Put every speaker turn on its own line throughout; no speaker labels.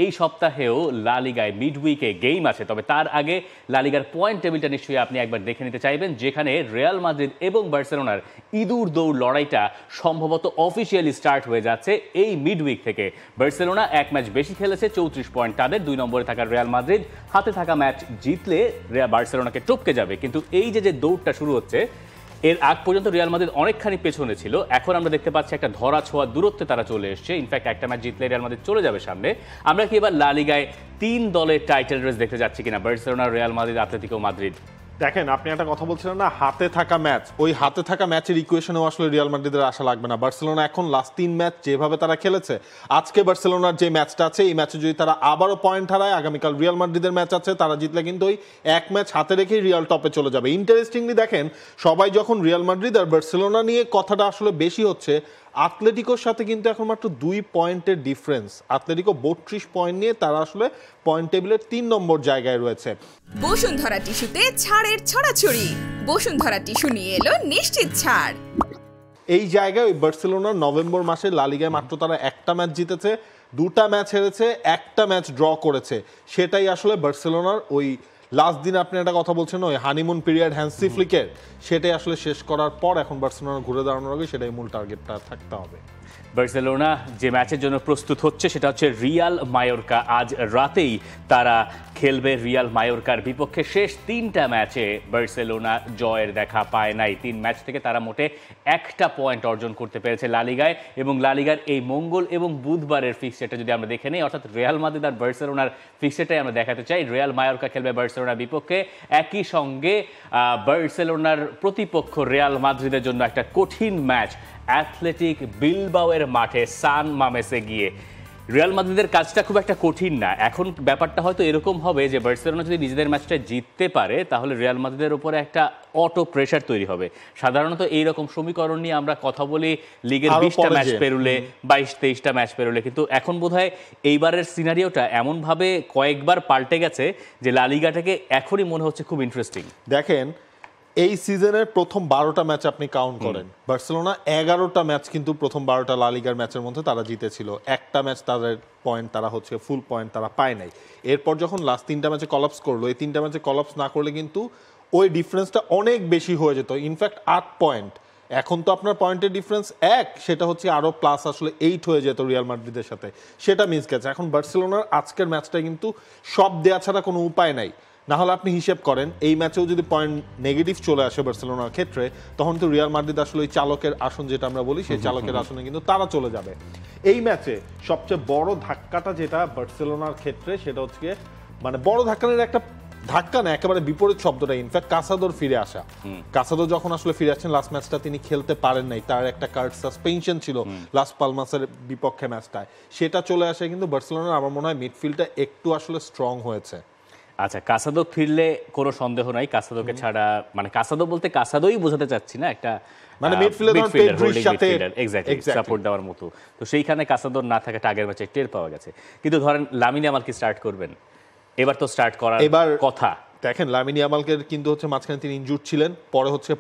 এই সপ্তাহেও লা লিগায় মিড উইকে গেম আছে, তবে তার আগে লা লিগার পয়েন্ট টেবিলটা নিশ্চয়ই আপনি একবার দেখে নিতে চাইবেন, যেখানে রিয়াল মাদ্রিদ এবং বার্সেলোনার ইঁদুর দৌড় লড়াইটা সম্ভবত অফিসিয়ালি স্টার্ট হয়ে যাচ্ছে এই মিড উইক থেকে। বার্সেলোনা এক ম্যাচ বেশি খেলেছে, 34 পয়েন্ট তাদের। 2 নম্বরে থাকা রিয়াল মাদ্রিদ হাতে থাকা ম্যাচ জিতলে বার্সেলোনাকে টপকে যাবে। কিন্তু এই যে দৌড়টা শুরু হচ্ছে, এর আগ পর্যন্ত রিয়াল মাদ্রিদ অনেকখানি পেছনে ছিল। এখন আমরা দেখতে পাচ্ছি একটা ধরা ছোঁয়া দূরত্বে তারা চলে এসছে। ইনফ্যাক্ট একটা ম্যাচ জিতলে রিয়াল মাদ্রিদ চলে যাবে সামনে। আমরা কি এবার লা লিগায় 3 দলের টাইটেল রেস দেখতে যাচ্ছি কিনা, Barcelona, Real Madrid, Atletico Madrid?
দেখেন, আপনি একটা কথা বলছিলেন না, হাতে থাকা ম্যাচ, ওই হাতে থাকা ম্যাচের ইকুয়েশনেও আসলে রিয়াল মাদ্রিদের আশা লাগবে না। বার্সেলোনা এখন লাস্ট 3 ম্যাচ যেভাবে তারা খেলেছে, আজকে বার্সেলোনার যে ম্যাচটা আছে, এই ম্যাচে যদি তারা আবারও পয়েন্ট হারায়, আগামীকাল রিয়াল মাদ্রিদের ম্যাচ আছে, তারা জিতলে কিন্তু ওই এক ম্যাচ হাতে রেখেই রিয়াল টপে চলে যাবে। ইন্টারেস্টিংলি দেখেন, সবাই যখন রিয়াল মাদ্রিদ আর বার্সেলোনা নিয়ে কথাটা আসলে বেশি হচ্ছে, আতলেটিকোর সাথে কিন্তু এখন মাত্র 2 পয়েন্টের ডিফারেন্স। আতলেটিকো 32 পয়েন্ট নিয়ে তারা আসলে পয়েন্ট টেবিলের 3 নম্বর জায়গায় রয়েছে।
বসুন্ধরা টিস্যুতে ছাড়ের ছড়াছড়ি। বসুন্ধরা টিস্যু নিয়ে এলো নিশ্চিত ছাড়।
এই জায়গায় ওই বার্সেলোনার নভেম্বর মাসে লা লিগায় মাত্র তারা একটা ম্যাচ জিতেছে, 2টা ম্যাচ হেরেছে, একটা ম্যাচ ড্র করেছে। সেটাই আসলে বার্সেলোনার ওই লাস্ট দিন আপনি একটা কথা বলছেন, ওই হানিমুন পিরিয়ড হ্যান্সি ফ্লিকের, সেটাই আসলে শেষ করার পর এখন বার্সেলোনা ঘুরে দাঁড়ানোর আগে সেটাই মূল টার্গেটটা থাকতে হবে।
বার্সেলোনা যে ম্যাচের জন্য প্রস্তুত হচ্ছে সেটা হচ্ছে রিয়াল মায়োর্কা। আজ রাতেই তারা খেলবে রিয়াল মায়োর্কার বিপক্ষে। শেষ 3টা ম্যাচে বার্সেলোনা জয়ের দেখা পায় নাই। 3 ম্যাচ থেকে তারা মোটে 1টা পয়েন্ট অর্জন করতে পেরেছে লা লিগায়। এবং লা লিগার এই মঙ্গল এবং বুধবারের ফিক্সচারটা যদি আমরা দেখে নিই, অর্থাৎ রিয়াল মাদ্রিদ আর বার্সেলোনার ফিক্সচারটাই আমরা দেখাতে চাই। রিয়াল মায়োর্কা খেলবে বার্সেলোনার বিপক্ষে, একই সঙ্গে বার্সেলোনার প্রতিপক্ষ রিয়াল মাদ্রিদের জন্য একটা কঠিন ম্যাচ অ্যাথলেটিক বিলবাওয়ের মাঠে সান মামেসে গিয়ে। রিয়াল মাদ্রিদের কাজটা খুব একটা কঠিন না। এখন ব্যাপারটা হয়তো এরকম হবে যে বার্সেলোনা যদি নিজেদের ম্যাচটা জিততে পারে, তাহলে রিয়াল মাদ্রিদের উপরে একটা অটো প্রেশার তৈরি হবে। সাধারণত এইরকম সমীকরণ নিয়ে আমরা কথা বলি লিগের 20টা ম্যাচ পেরুলে, 22-23টা ম্যাচ পেরুলে, কিন্তু এখন বোধহয় এইবারের সিনারিওটা এমনভাবে কয়েকবার পাল্টে গেছে যে লা লিগাটাকে এখনই মনে হচ্ছে খুব ইন্টারেস্টিং।
দেখেন, এই সিজনের প্রথম 12টা ম্যাচ আপনি কাউন্ট করেন, বার্সেলোনা 11টা ম্যাচ কিন্তু প্রথম 12টা লা লিগার ম্যাচের মধ্যে তারা জিতেছিল। একটা ম্যাচ তাদের পয়েন্ট তারা হচ্ছে ফুল পয়েন্ট তারা পায় নাই। এরপর যখন লাস্ট 3টা ম্যাচে কলাপস করলো, এই 3টা ম্যাচে কলাপস না করলে কিন্তু ওই ডিফারেন্সটা অনেক বেশি হয়ে যেত। In fact 8 point. এখন তো আপনার পয়েন্টের ডিফারেন্স 1, সেটা হচ্ছে আরও প্লাস আসলে 8 হয়ে যেত রিয়াল মাদ্রিদের সাথে, সেটা মিস গেছে। এখন বার্সেলোনার আজকের ম্যাচটা কিন্তু সব দেয়া ছাড়া কোনো উপায় নাই। না হলে আপনি হিসেব করেন, এই ম্যাচেও যদি পয়েন্ট নেগেটিভ চলে আসে বার্সেলোনার ক্ষেত্রে, তখন তো রিয়াল মাদ্রিদ আসলে ওই চালকের আসন যেটা আমরা বলি, সেই চালকের আসনে কিন্তু তারা চলে যাবে। এই ম্যাচে সবচেয়ে বড় ধাক্কাটা যেটা বার্সেলোনার ক্ষেত্রে, সেটা হচ্ছে মানে বড় ধাক্কার একটা ধাক্কা না, একেবারে বিপরীত শব্দটা। ইনফ্যাক্ট কাসাদোর ফিরে আসা। কাসাদো যখন আসলে ফিরে আসছেন, লাস্ট ম্যাচটা তিনি খেলতে পারেন নাই, তার একটা কার্ড সাসপেনশন ছিল লাস পালমাসের বিপক্ষে ম্যাচটায়, সেটা চলে আসে। কিন্তু বার্সেলোনার আমার মনে হয় মিডফিল্ডটা একটু আসলে স্ট্রং হয়েছে।
আচ্ছা, কাসাদো ফিরলে কোনো সন্দেহ নাই। কাসাদোকে ছাড়া, মানে কাসাদো বলতে কাসাদোই বোঝাতে চাচ্ছি না, একটা
মানে মিডফিল্ডার সাথে
এক্স্যাক্টলি সাপোর্ট দেওয়ার মতো। তো সেইখানে কাসাদোর না থাকাটা আগের ম্যাচে টের পাওয়া গেছে। কিন্তু ধরেন লামিন ইয়ামাল কি স্টার্ট করবেন? এবার তো স্টার্ট করার কথা।
দেখেন, লামিন ইয়ামালকে কিন্তু হচ্ছে মাঝখানে তিনি ইনজুর ছিলেন,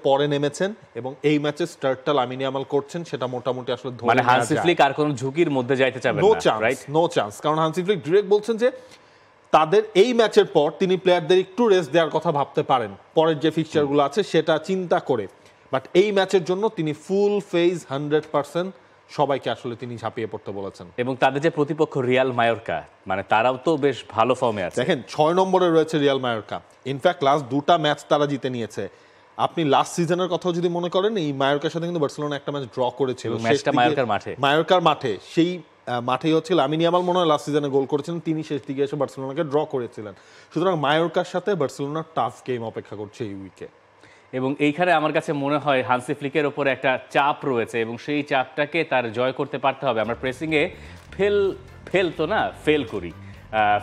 পরে নেমেছেন, এবং এই ম্যাচে স্টার্টটা লামিন ইয়ামাল করছেন, সেটা মোটামুটি আসলে ধরে
মানে হান্সি ফ্লিক আর কোনো ঝুঁকির মধ্যে যাইতে চাবেন না, রাইট?
No chance. কারণ হান্সি ফ্লিক ডিরেক্ট বলছেন যে তাদের এই ম্যাচের পর তিনি প্লেয়ারদের একটু রেস্ট দেওয়ার কথা ভাবতে পারেন, পরের যে ফিক্সচারগুলো আছে সেটা চিন্তা করে। বাট এই ম্যাচের জন্য তিনি ফুল ফেজ 100% সবাইকে আসলে তিনি ঝাঁপিয়ে পড়তে বলেছেন।
এবং তাদের যে প্রতিপক্ষ রিয়াল মায়োর্কা, মানে তারাও তো বেশ ভালো ফর্মে আছে।
দেখেন, 6 নম্বরে রয়েছে রিয়াল মায়োর্কা। ইনফ্যাক্ট লাস্ট 2টা ম্যাচ তারা জিতে নিয়েছে। আপনি লাস্ট সিজনের কথাও যদি মনে করেন, এই মায়োর্কার সাথে কিন্তু বার্সেলোনা একটা ম্যাচ ড্র করেছিল,
ম্যাচটা
মায়োর্কার মাঠে। সেই মাঠেই হচ্ছে লামিন ইয়ামাল মনে হয় লাস্ট সিজনে গোল করেছিলেন, তিনি শেষ দিকে এসে বার্সেলোনাকে ড্র করেছিলেন। সুতরাং মায়োর্কার সাথে বার্সেলোনার টাফ গেম অপেক্ষা করছে এই উইকে।
এবং এইখানে আমার কাছে মনে হয় হান্সি ফ্লিকের ওপরে একটা চাপ রয়েছে, এবং সেই চাপটাকে তার জয় করতে পারতে হবে। আমরা প্রেসিংয়ে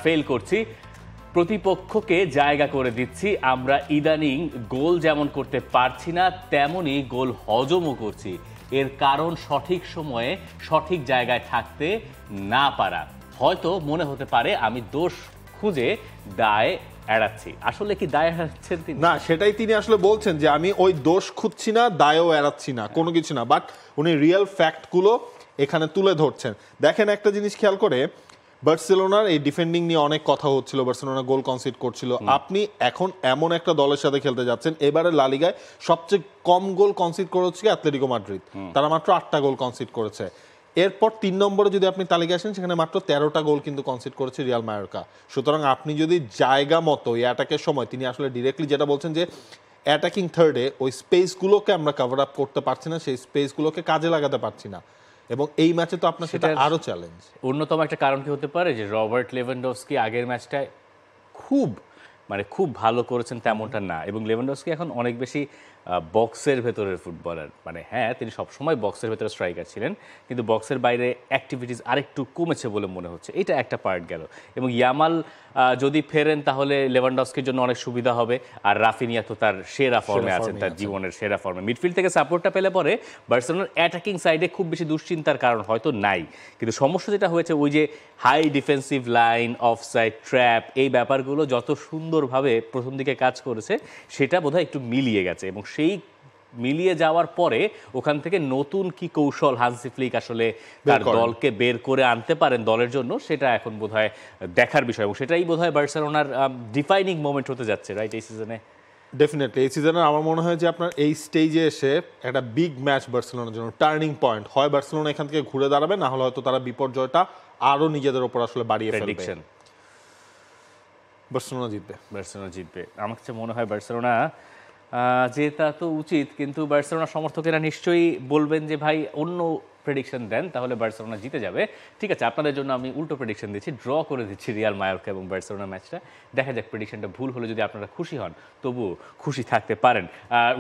ফেল করছি, প্রতিপক্ষকে জায়গা করে দিচ্ছি। আমরা ইদানিং গোল যেমন করতে পারছি না, তেমনই গোল হজমও করছি। এর কারণ সঠিক সময়ে সঠিক জায়গায় থাকতে না পারা। হয়তো মনে হতে পারে আমি দোষ খুঁজে দায় এড়াচ্ছি। আসলে কি দায় এড়াচ্ছেন তিনি?
না, সেটাই তিনি আসলে বলছেন যে আমি ওই দোষ খুঁজছি না, দায়ও এড়াচ্ছি না, কোনো কিছু না। বাট উনি রিয়েল ফ্যাক্টগুলো এখানে তুলে ধরছেন। দেখেন, একটা জিনিস খেয়াল করে, বার্সেলোনার এই ডিফেন্ডিং নিয়ে অনেক কথা হচ্ছিল, বার্সেলোনা গোল কনসিড করছিল। আপনি এখন এমন একটা দলের সাথে খেলতে যাচ্ছেন, এবারে লা লিগায় সবচেয়ে কম গোল কনসিড করে হচ্ছে অ্যাটলেটিকো মাদ্রিদ, তারা মাত্র 8টা গোল কনসিড করেছে। এরপর 3 নম্বরে যদি আপনি তালিকা আসেন, সেখানে মাত্র 13টা গোল কিন্তু কনসিড করেছে রিয়াল মায়োরকা। সুতরাং আপনি যদি জায়গা মতো এই অ্যাটাকের সময়, তিনি আসলে ডিরেক্টলি যেটা বলছেন যে অ্যাটাকিং থার্ডে ওই স্পেসগুলোকে আমরা কভার আপ করতে পারছি না, সেই স্পেসগুলোকে কাজে লাগাতে পারছি না, এবং এই ম্যাচে তো আপনার সেটা আরো চ্যালেঞ্জ।
অন্যতম একটা কারণ কি হতে পারে যে রবার্ট লেভানডস্কি আগের ম্যাচটায় খুব ভালো করেছেন তেমনটা না, এবং লেভানডস্কি এখন অনেক বেশি বক্সের ভেতরের ফুটবলার। হ্যাঁ, তিনি সবসময় বক্সের ভেতরে স্ট্রাইকার ছিলেন, কিন্তু বক্সের বাইরে অ্যাক্টিভিটিস আরেকটু কমেছে বলে মনে হচ্ছে, এটা একটা পার্ট গেল। এবং ইয়ামাল যদি ফেরেন তাহলে লেভানডস্কির জন্য অনেক সুবিধা হবে, আর রাফিনিয়া তো তার সেরা ফর্মে আছেন, তার জীবনের সেরা ফর্মে। মিডফিল্ড থেকে সাপোর্টটা পেলে পরে বার্সেলোনার অ্যাটাকিং সাইডে খুব বেশি দুশ্চিন্তার কারণ হয়তো নাই, কিন্তু সমস্যা যেটা হয়েছে ওই যে high defensive line, offside, trap, এই ব্যাপারগুলো যত সুন্দরভাবে প্রথম দিকে কাজ করেছে সেটা বোধহয় একটু মিলিয়ে গেছে, এবং সেই মিলিয়ে যাওয়ার পরে ওখান থেকে নতুন কি কৌশল হান্সি ফ্লিক আসলে তার দলকে বের করে আনতে পারেন দলের জন্য, সেটা এখন বোধহয় দেখার বিষয়, এবং সেটাই বোধহয় বার্সেলোনার ডিফাইনিং মোমেন্ট হতে যাচ্ছে রাইট এই সিজনে।
ডেফিনেটলি এই সিজনে আমার মনে হয় যে আপনার এই স্টেজে এসে একটা বিগ ম্যাচ বার্সেলোনার জন্য, টার্নিং পয়েন্ট। হয় বার্সেলোনা এখান থেকে ঘুরে দাঁড়াবে, না হলে হয়তো তারা বিপর্যয়টা আরো নিজেদের উপর আসলে বাড়িয়ে ফেলবে। বার্সেলোনা জিতবে। আমার কাছে মনে হয় বার্সেলোনা
জেতা তো উচিত, কিন্তু বার্সেলোনা সমর্থকেরা নিশ্চয়ই বলবেন যে ভাই অন্য প্রেডিকশন দেন, তাহলে বার্সেলোনা জিতে যাবে। ঠিক আছে, আপনাদের জন্য আমি উল্টো প্রেডিকশন দিচ্ছি, ড্র করে দিচ্ছি রিয়াল মায়োরকা এবং বার্সেলোনা ম্যাচটা। দেখা যাক, প্রেডিকশনটা ভুল হলে যদি আপনারা খুশি হন, তবু খুশি থাকতে পারেন।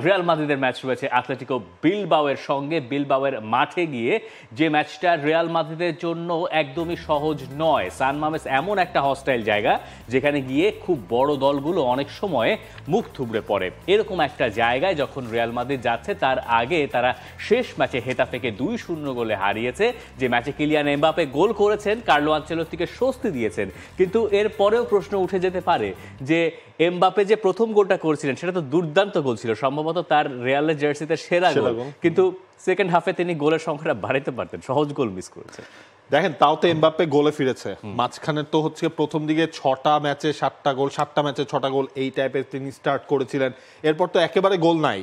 রিয়াল মাদ্রিদের ম্যাচ রয়েছে অ্যাটলেটিকো বিলবাওয়ের সঙ্গে। বিলবাওয়ের মাঠে গিয়ে যে ম্যাচটা রিয়াল মাদ্রিদের জন্য একদমই সহজ নয়। সান মামেস এমন একটা হস্টাইল জায়গা যেখানে গিয়ে খুব বড় দলগুলো অনেক সময় মুখ থুবড়ে পড়ে। এরকম একটা জায়গায় যখন রিয়াল মাদ্রিদ যাচ্ছে, তার আগে তারা শেষ ম্যাচে হেতাফেকে 2-0 গোলে হারিয়েছে, যে ম্যাচে কিলিয়ান এমবাপে গোল করেছেন, কার্লো আনচেলত্তিকে স্বস্তি দিয়েছেন। কিন্তু এর পরেও প্রশ্ন উঠে যেতে পারে যে এমবাপে যে প্রথম গোলটা করেছিলেন সেটা তো দুর্দান্ত গোল ছিল, সম্ভবত তার রিয়ালের জার্সিতে সেরা গোল, কিন্তু সেকেন্ড হাফে তিনি গোলের সংখ্যাটা বাড়াতে পারতেন, সহজ গোল মিস করেছেন।
দেখেন, তাও তো এমবাপ্পে গোলে ফিরেছে। মাঝখানে তো হচ্ছে প্রথম দিকে 6টা ম্যাচে 7টা গোল, 7টা ম্যাচে 6টা গোল, এই টাইপের তিনি স্টার্ট করেছিলেন। এরপর তো একেবারে গোল নাই।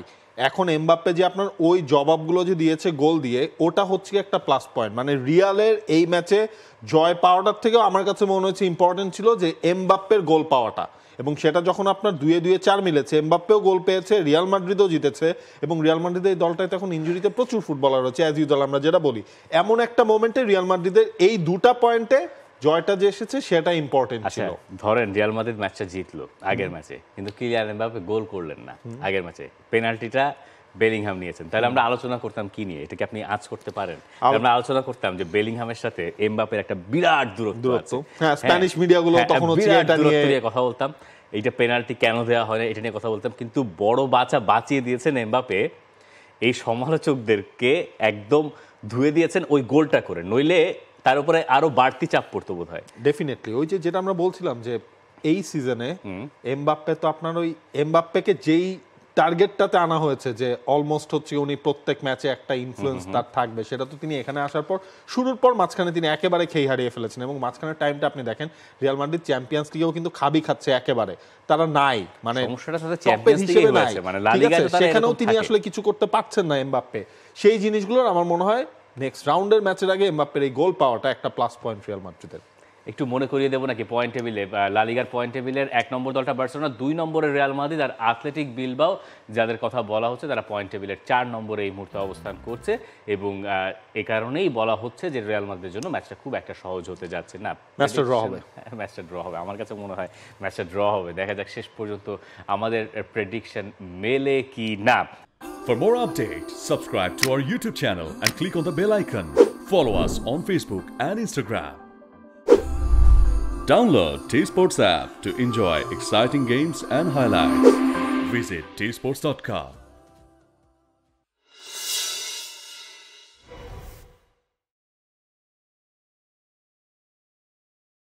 এখন এমবাপ্পে যে আপনার ওই জবাবগুলো যে দিয়েছে গোল দিয়ে, ওটা হচ্ছে একটা প্লাস পয়েন্ট। মানে রিয়ালের এই ম্যাচে জয় পাওয়াটার থেকেও আমার কাছে মনে হচ্ছে ইম্পর্টেন্ট ছিল যে এমবাপ্পের গোল পাওয়াটা, এবং সেটা যখন আপনার 2-4 মিলেছে, এমবাপ্পেও গোল পেয়েছে, রিয়াল মাদ্রিদও জিতেছে, এবং রিয়াল মাদ্রিদের এই দলটায় তখন ইনজুরিতে প্রচুর ফুটবলার রয়েছে, অ্যাজ ইউজুয়াল আমরা যেটা বলি। এমন একটা মোমেন্টে রিয়াল মাদ্রিদের এই 2টা পয়েন্টে জয়টা যে এসেছে সেটা ইম্পর্টেন্ট ছিল।
ধরেন রিয়াল মাদ্রিদ ম্যাচটা জিতলো আগের ম্যাচে, কিন্তু কিলিয়ান এমবাপ্পে গোল করলেন না আগের ম্যাচে, পেনাল্টিটা বেলিংহাম নিয়েছেন। তাহলে আমরা আলোচনা করতাম কি নিয়ে, এটাকে আপনি আজ করতে পারেন? আমরা আলোচনা করতাম যে বেলিংহামের সাথে এমবাপ্পের একটা বিরাট দূরত্ব আছে।
হ্যাঁ, স্প্যানিশ মিডিয়াগুলো তখন হচ্ছে এটা নিয়ে
কথা বলতাম, এইটা পেনাল্টি কেন দেওয়া হয় না এটা নিয়ে কথা বলতাম, কিন্তু বড় বাঁচা বাঁচিয়ে দিয়েছেন এমবাপ্পে। এই সমালোচকদেরকে একদম ধুয়ে দিয়েছেন ওই গোলটা করে, নইলে তার উপরে আরো বাড়তি চাপ পড়তো বোধ হয়।
ডেফিনেটলি ওই যেটা আমরা বলছিলাম যে এই সিজনে এমবাপ্পে তো আপনার ওই এমবাপ্পেকে যেই টার্গেটটাতে আনা হয়েছে যে অলমোস্ট হচ্ছে উনি প্রত্যেক ম্যাচে একটা ইনফ্লুয়েন্স তার থাকবে, সেটা তো তিনি এখানে আসার পর শুরুর পর মাঝখানে তিনি একেবারে খেই হারিয়ে ফেলেছেন। এবং মাঝখানের টাইমটা আপনি দেখেন, রিয়াল মাদ্রিদ চ্যাম্পিয়ন্স লিগেও কিন্তু খাবি খাচ্ছে একেবারে, তারা নাই, মানে সেখানেও তিনি আসলে কিছু করতে পারছেন না এমবাপ্পে। সেই জিনিসগুলোর আমার মনে হয় নেক্সট রাউন্ডের ম্যাচের আগে এমবাপ্পের এই গোল পাওয়াটা একটা প্লাস পয়েন্ট রিয়াল মাদ্রিদের।
একটু মনে করিয়ে দেবো নাকি পয়েন্ট টেবিলে, লা লিগার পয়েন্ট টেবিলের 1 নম্বর দলটা বার্সেলোনা, 2 নম্বরে রিয়াল মাদ্রিদ, আর অ্যাথলেটিক বিলবাও যাদের কথা বলা হচ্ছে তারা পয়েন্ট টেবিলের 4 নম্বরে এই মুহূর্তে অবস্থান করছে। এবং এ কারণেই বলা হচ্ছে যে রিয়াল মাদ্রিদের জন্য ম্যাচটা খুব একটা সহজ হতে যাচ্ছে না।
ম্যাচটা ড্র হবে,
ম্যাচটা ড্র হবে, আমার কাছে মনে হয় ম্যাচটা ড্র হবে। দেখা যাক শেষ পর্যন্ত আমাদের প্রেডিকশন মেলে কি না।
For more updates, subscribe to our YouTube channel and click on the bell icon. Follow us on Facebook and Instagram. Download T-Sports app to enjoy exciting games and highlights. Visit tsports.com.